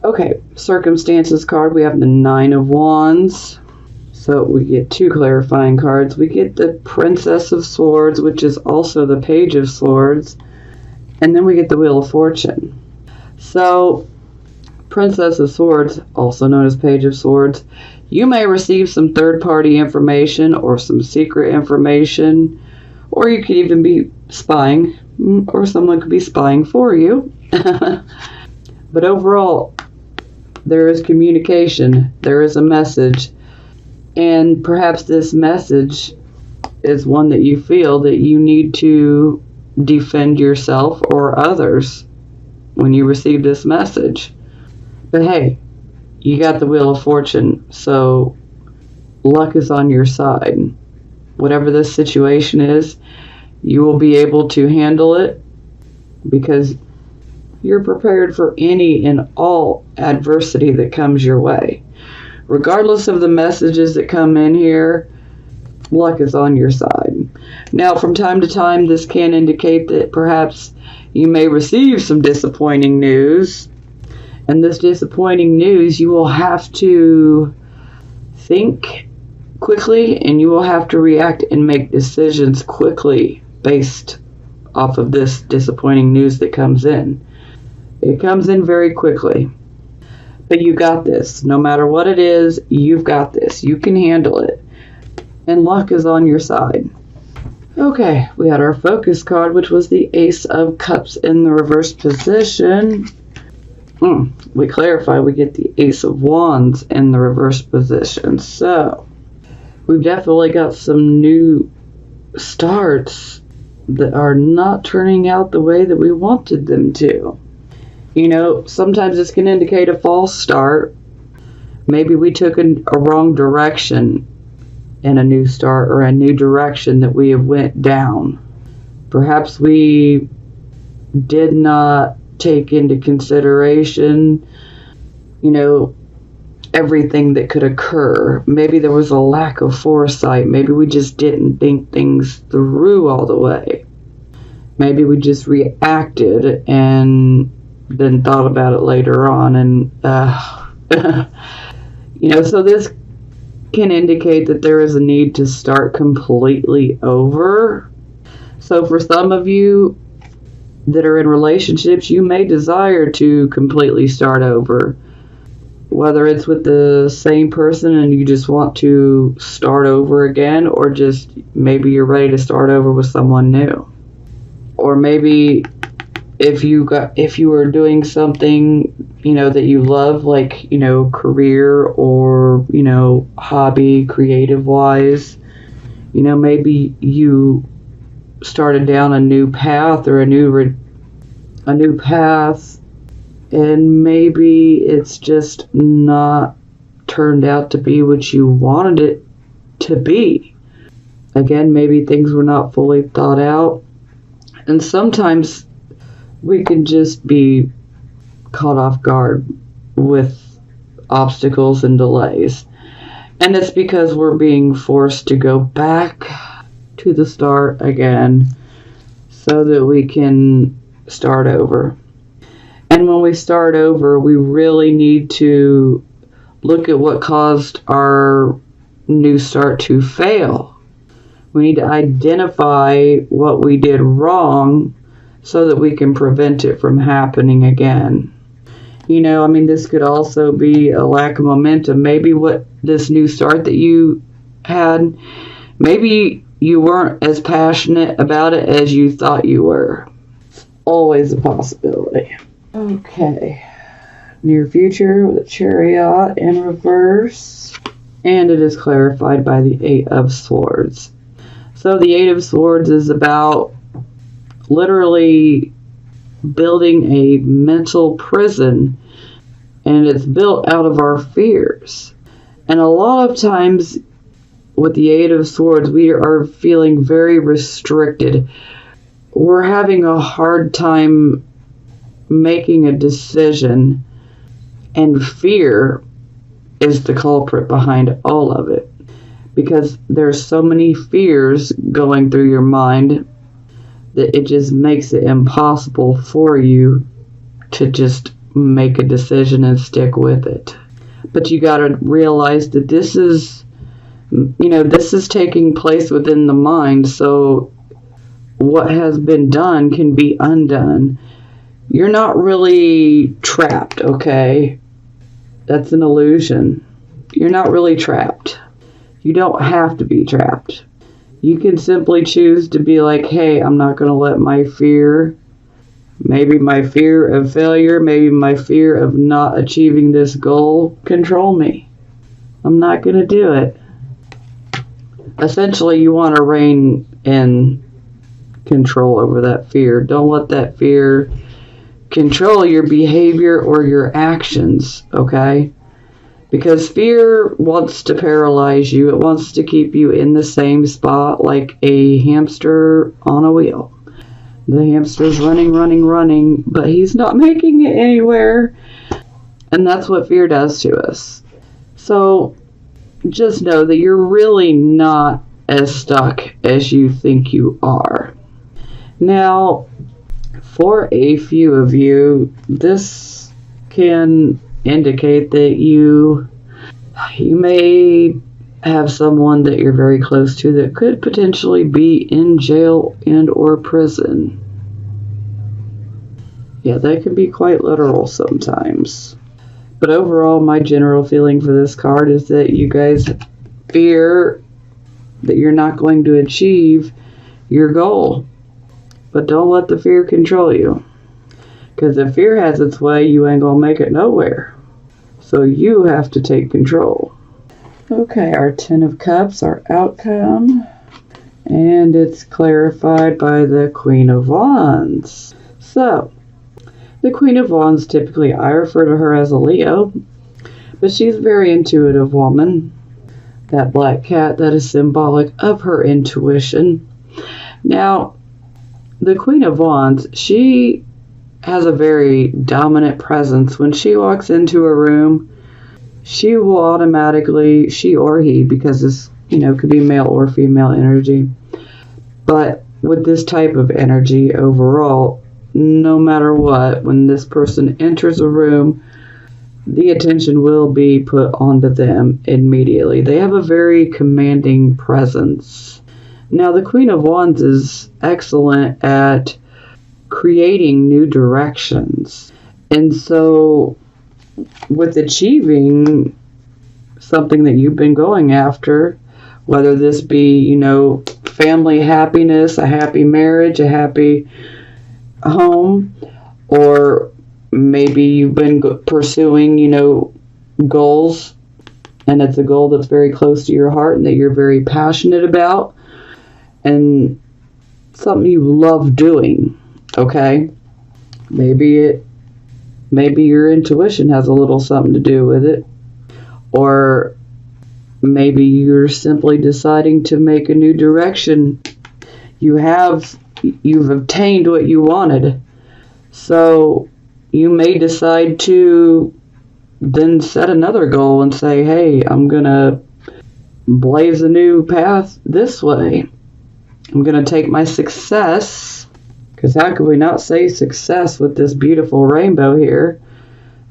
Okay, circumstances card, we have the Nine of Wands. So we get two clarifying cards. We get the Princess of Swords, which is also the Page of Swords. And then we get the Wheel of Fortune. So, Princess of Swords, also known as Page of Swords, you may receive some third-party information or some secret information, or you could even be spying, or someone could be spying for you. But overall, there is communication, there is a message, and perhaps this message is one that you feel that you need to defend yourself or others when you receive this message. But hey, you got the Wheel of Fortune, so luck is on your side. Whatever this situation is, you will be able to handle it because you're prepared for any and all adversity that comes your way. Regardless of the messages that come in here, luck is on your side. Now, from time to time, this can indicate that perhaps you may receive some disappointing news. And this disappointing news, you will have to think quickly and you will have to react and make decisions quickly based off of this disappointing news that comes in. It comes in very quickly. But you got this. No matter what it is, you've got this. You can handle it. And luck is on your side. Okay, we had our focus card, which was the Ace of Cups in the reverse position. We clarify, we get the Ace of Wands in the reverse position. So, we've definitely got some new starts that are not turning out the way that we wanted them to. You know, sometimes this can indicate a false start. Maybe we took a wrong direction in a new start or a new direction that we have went down. Perhaps we did not take into consideration, everything that could occur. Maybe there was a lack of foresight. Maybe we just didn't think things through all the way. Maybe we just reacted and then thought about it later on. And, so this can indicate that there is a need to start completely over. So for some of you that are in relationships, you may desire to completely start over. Whether it's with the same person and you just want to start over again, or just maybe you're ready to start over with someone new. Or maybe if you were doing something, that you love, like, career or, hobby, creative wise, maybe you started down a new path or a new path, and maybe it's just not turned out to be what you wanted it to be. Again, maybe things were not fully thought out, and sometimes we can just be caught off guard with obstacles and delays. And it's because we're being forced to go back to the start again so that we can start over. And when we start over, we really need to look at what caused our new start to fail. We need to identify what we did wrong so that we can prevent it from happening again. This could also be a lack of momentum. Maybe what this new start that you had, maybe you weren't as passionate about it as you thought you were. Always a possibility. Okay. Near future with a Chariot in reverse. And it is clarified by the Eight of Swords. So the Eight of Swords is about literally building a mental prison, and it's built out of our fears. And a lot of times with the Eight of Swords, we are feeling very restricted. We're having a hard time making a decision, and fear is the culprit behind all of it, because there's so many fears going through your mind that it just makes it impossible for you to just make a decision and stick with it. But you got to realize that this is taking place within the mind, so what has been done can be undone. You're not really trapped, okay? That's an illusion. You're not really trapped. You don't have to be trapped. You can simply choose to be like, hey, I'm not going to let my fear, maybe my fear of failure, maybe my fear of not achieving this goal, control me. I'm not going to do it. Essentially, you want to rein in control over that fear. Don't let that fear control your behavior or your actions, okay? Because fear wants to paralyze you. It wants to keep you in the same spot like a hamster on a wheel. The hamster's running, but he's not making it anywhere. And that's what fear does to us. So just know that you're really not as stuck as you think you are. Now, for a few of you, this can indicate that you may have someone that you're very close to that could potentially be in jail and or prison. Yeah, that can be quite literal sometimes. But overall, my general feeling for this card is that you guys fear that you're not going to achieve your goal. But don't let the fear control you. Because if fear has its way, you ain't going to make it nowhere. So you have to take control. Okay, our 10 of Cups, our outcome. And it's clarified by the Queen of Wands. So, the Queen of Wands, typically I refer to her as a Leo. But she's a very intuitive woman. That black cat, that is symbolic of her intuition. Now, the Queen of Wands, she has a very dominant presence. When she walks into a room, she will automatically, she or he, because this, could be male or female energy. But with this type of energy overall, no matter what, when this person enters a room, the attention will be put onto them immediately. They have a very commanding presence. Now, the Queen of Wands is excellent at creating new directions. And so, with achieving something that you've been going after, whether this be, family happiness, a happy marriage, a happy home, or maybe you've been pursuing, goals, and it's a goal that's very close to your heart and that you're very passionate about, and something you love doing, okay? Maybe your intuition has a little something to do with it, or maybe you're simply deciding to make a new direction. You've obtained what you wanted, so you may decide to then set another goal and say, hey, I'm gonna blaze a new path this way. I'm gonna take my success, because how could we not say success with this beautiful rainbow here?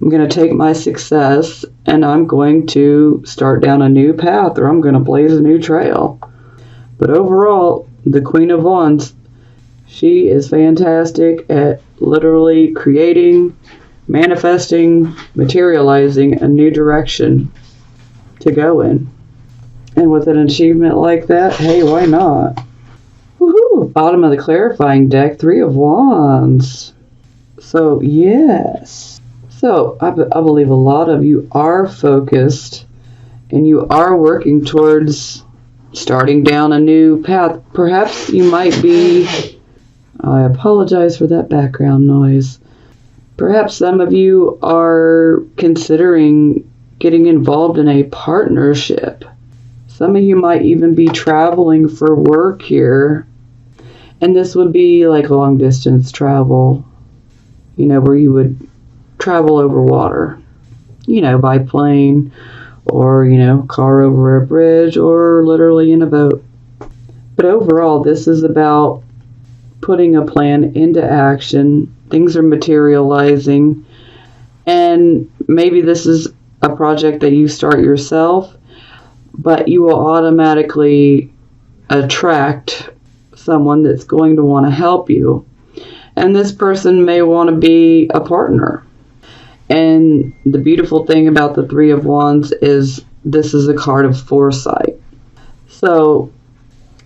I'm going to take my success and I'm going to start down a new path, or I'm going to blaze a new trail. But overall, the Queen of Wands, she is fantastic at literally creating, manifesting, materializing a new direction to go in. And with an achievement like that, hey, why not? Woohoo! Bottom of the clarifying deck, 3 of Wands. So, yes. So, I believe a lot of you are focused and you are working towards starting down a new path. Perhaps you might be, I apologize for that background noise. Perhaps some of you are considering getting involved in a partnership. Some of you might even be traveling for work here. And this would be like long distance travel, where you would travel over water, by plane, or, car over a bridge, or literally in a boat. But overall, this is about putting a plan into action. Things are materializing, And maybe this is a project that you start yourself, but you will automatically attract someone that's going to want to help you. And this person may want to be a partner. And the beautiful thing about the Three of Wands is this is a card of foresight. So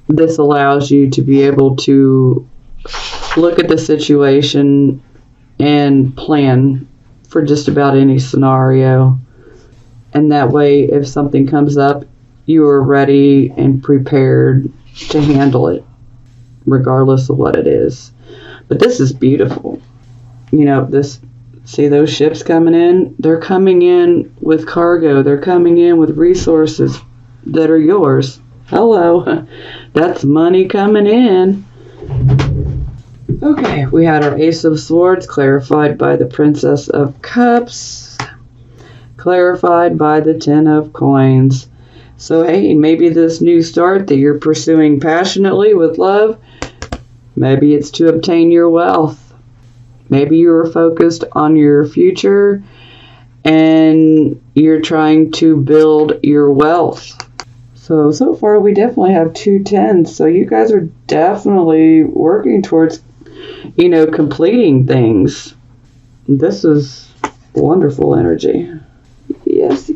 this allows you to be able to look at the situation and plan for just about any scenario. And that way, if something comes up, you are ready and prepared to handle it, regardless of what it is. But this is beautiful. You know, see those ships coming in? They're coming in with cargo. They're coming in with resources that are yours. Hello. That's money coming in. Okay, we had our Ace of Swords clarified by the Princess of Cups, clarified by the Ten of Coins. So hey, maybe this new start that you're pursuing passionately with love, maybe it's to obtain your wealth. Maybe you're focused on your future and you're trying to build your wealth. So far we definitely have 2 tens. So you guys are definitely working towards, completing things. This is wonderful energy. Yes.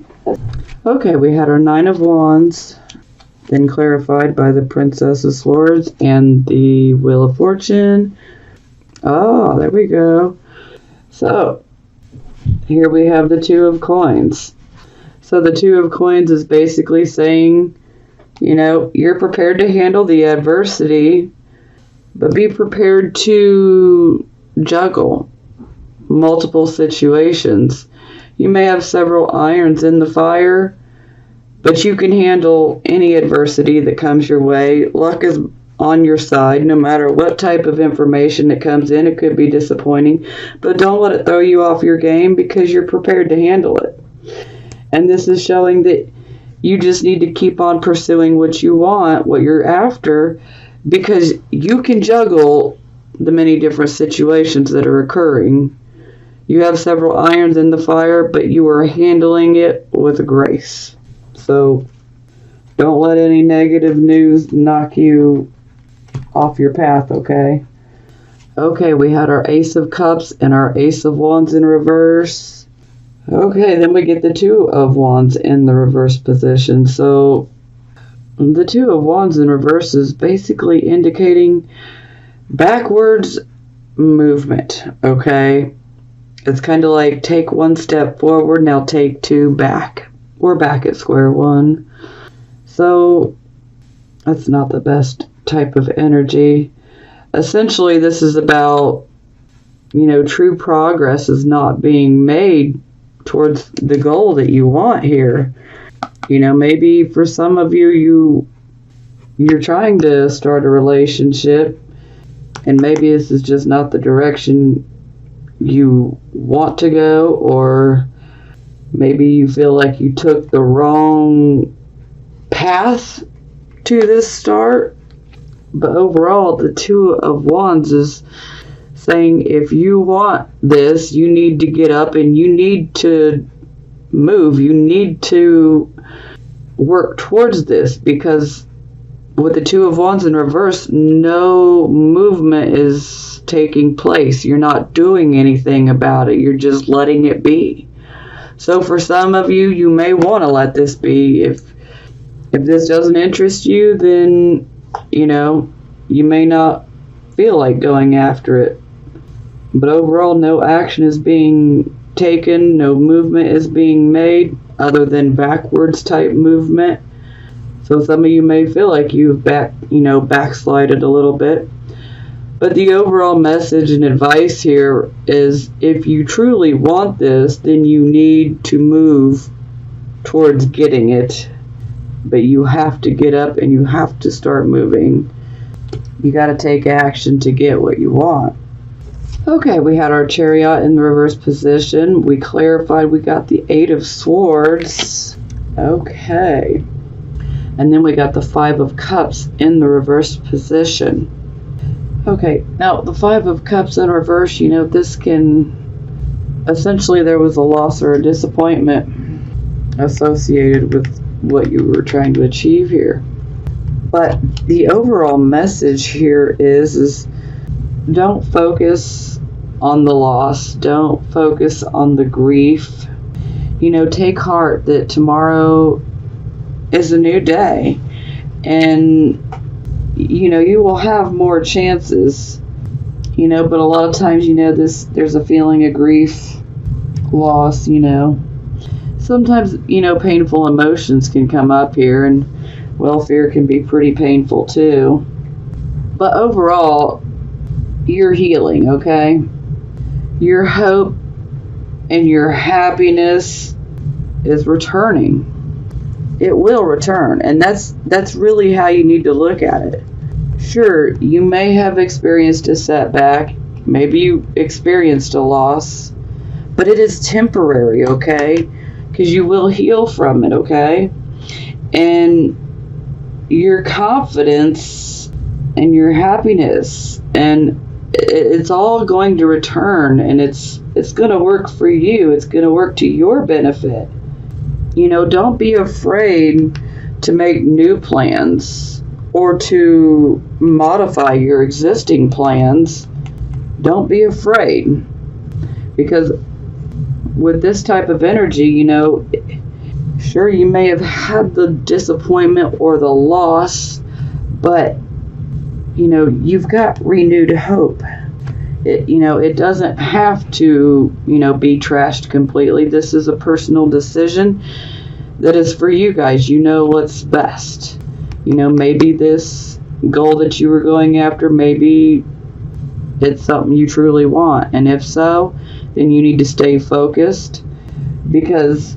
Okay, we had our Nine of Wands, then clarified by the Princess of Swords and the Wheel of Fortune. Oh, there we go. So, here we have the Two of Coins. So the Two of Coins is basically saying, you're prepared to handle the adversity, but be prepared to juggle multiple situations. You may have several irons in the fire, but you can handle any adversity that comes your way. Luck is on your side, no matter what type of information that comes in. It could be disappointing, but don't let it throw you off your game because you're prepared to handle it. And this is showing that you just need to keep on pursuing what you want, what you're after, because you can juggle the many different situations that are occurring. You have several irons in the fire, but you are handling it with grace. So don't let any negative news knock you off your path, okay? Okay, we had our Ace of Cups and our Ace of Wands in reverse. Okay, then we get the Two of Wands in the reverse position. So the Two of Wands in reverse is basically indicating backwards movement, okay? It's kind of like take one step forward, now take 2 back. We're back at square one. So that's not the best type of energy. Essentially, this is about, true progress is not being made towards the goal that you want here. Maybe for some of you, you're trying to start a relationship, and maybe this is just not the direction you want to go, or maybe you feel like you took the wrong path to this start. But overall, the Two of Wands is saying if you want this, you need to get up and you need to move. You need to work towards this, because with the Two of Wands in reverse, no movement is taking place. You're not doing anything about it. You're just letting it be. So for some of you, you may want to let this be. If this doesn't interest you, then, you may not feel like going after it. But overall, no action is being taken, no movement is being made other than backwards type movement. So some of you may feel like you've backslided a little bit. But the overall message and advice here is if you truly want this, then you need to move towards getting it. But you have to get up and you have to start moving. You got to take action to get what you want. Okay, we had our Chariot in the reverse position. We clarified we got the Eight of Swords. Okay. And then we got the Five of Cups in the reverse position. Okay, now the Five of Cups in reverse, this can essentially there was a loss or a disappointment associated with what you were trying to achieve here. But the overall message here is don't focus on the loss. Don't focus on the grief. Take heart that tomorrow is a new day. And, you will have more chances. But a lot of times, there's a feeling of grief, loss, Sometimes, painful emotions can come up here, and, fear can be pretty painful too. But overall, you're healing, okay? Your hope and your happiness is returning. It will return, and that's really how you need to look at it. Sure, you may have experienced a setback, maybe you experienced a loss, but it is temporary, okay? Because you will heal from it, okay? And your confidence and your happiness, and it's all going to return, and it's going to work for you. It's going to work to your benefit. Don't be afraid to make new plans or to modify your existing plans. Don't be afraid, because with this type of energy, sure, you may have had the disappointment or the loss, but you've got renewed hope. It doesn't have to be trashed completely. This is a personal decision that is for you guys. You know what's best. Maybe this goal that you were going after, maybe it's something you truly want, and if so, then you need to stay focused, because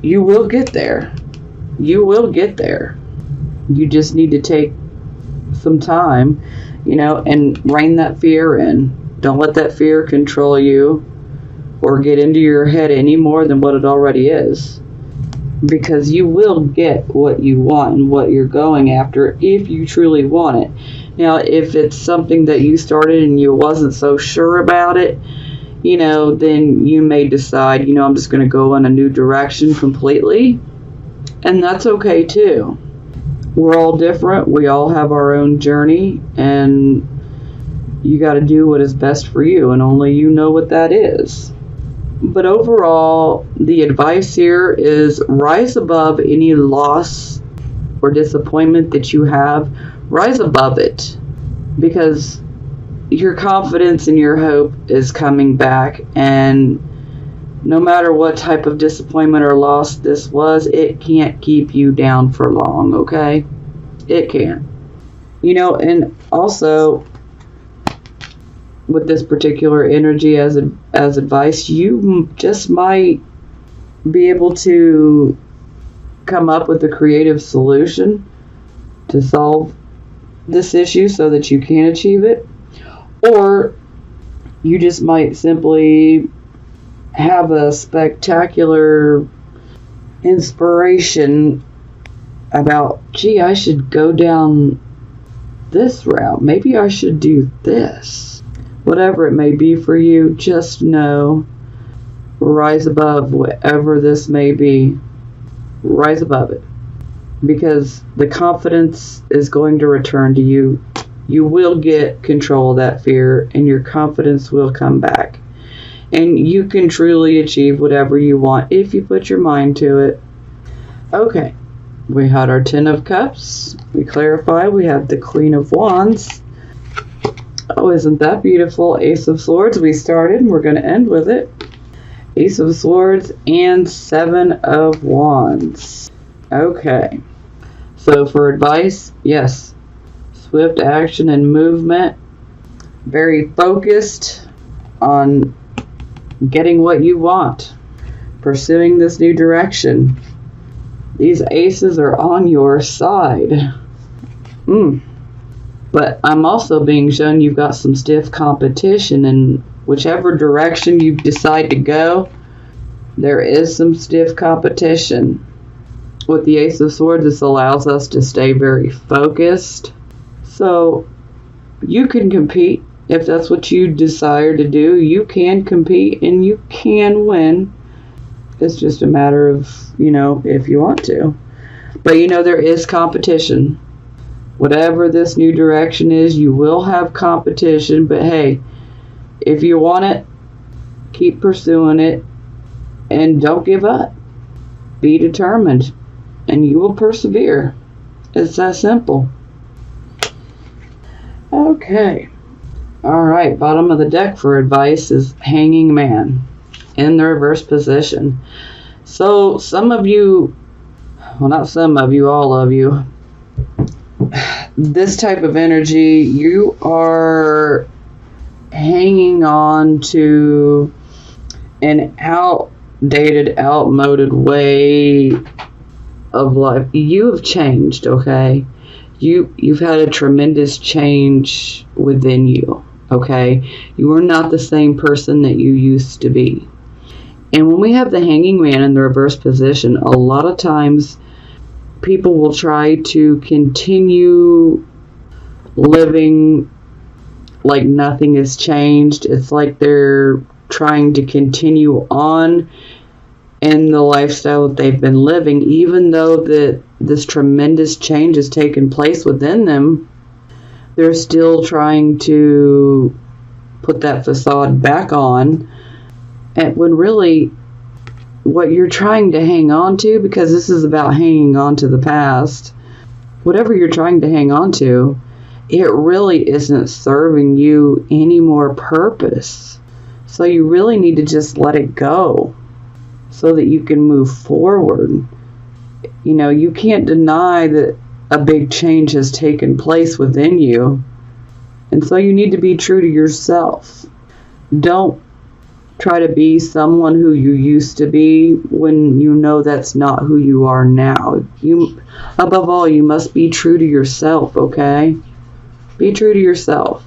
you will get there. You will get there. You just need to take some time, and rein that fear in. Don't let that fear control you or get into your head any more than what it already is, because you will get what you want and what you're going after if you truly want it. Now, if it's something that you started and you wasn't so sure about it, then you may decide, I'm just going to go in a new direction completely, and that's okay too. We're all different. We all have our own journey, and you got to do what is best for you, and only you know what that is. But overall, the advice here is rise above any loss or disappointment that you have. Rise above it, because your confidence and your hope is coming back, and no matter what type of disappointment or loss this was, it can't keep you down for long, okay? It can't. And also, with this particular energy as advice, you just might be able to come up with a creative solution to solve this issue so that you can achieve it. Or you just might simply have a spectacular inspiration about, gee, I should go down this route. Maybe I should do this. Whatever it may be for you, just know, rise above whatever this may be. Rise above it. Because the confidence is going to return to you. You will get control of that fear, and your confidence will come back. And you can truly achieve whatever you want if you put your mind to it. Okay, we had our 10 of Cups. We clarify, we have the Queen of Wands. Oh, isn't that beautiful? Ace of Swords, we started, and we're going to end with it. Ace of Swords and 7 of Wands. Okay, so for advice, yes, swift action and movement, very focused on getting what you want, pursuing this new direction. These aces are on your side. But I'm also being shown you've got some stiff competition, and whichever direction you decide to go, there is some stiff competition. With the Ace of Swords, this allows us to stay very focused. So you can compete If that's what you desire to do, you can compete and you can win. It's just a matter of, if you want to. But there is competition. Whatever this new direction is, you will have competition. But hey, if you want it, keep pursuing it and don't give up. Be determined and you will persevere. It's that simple. Okay. All right. Bottom of the deck for advice is Hanging Man in the reverse position. So some of you, well, not some of you, all of you, this type of energy, you are hanging on to an outdated, outmoded way of life. You have changed, okay? You've had a tremendous change within you, okay? You are not the same person that you used to be. And when we have the Hanging Man in the reverse position, a lot of times people will try to continue living like nothing has changed. It's like they're trying to continue on in the lifestyle that they've been living, even though that this tremendous change has taken place within them. They're still trying to put that facade back on, and when really what you're trying to hang on to, because this is about hanging on to the past, whatever you're trying to hang on to, it really isn't serving you any more purpose. So you really need to just let it go so that you can move forward. You can't deny that a big change has taken place within you. And so you need to be true to yourself. Don't try to be someone who you used to be when you know that's not who you are now. Above all, you must be true to yourself, okay? Be true to yourself.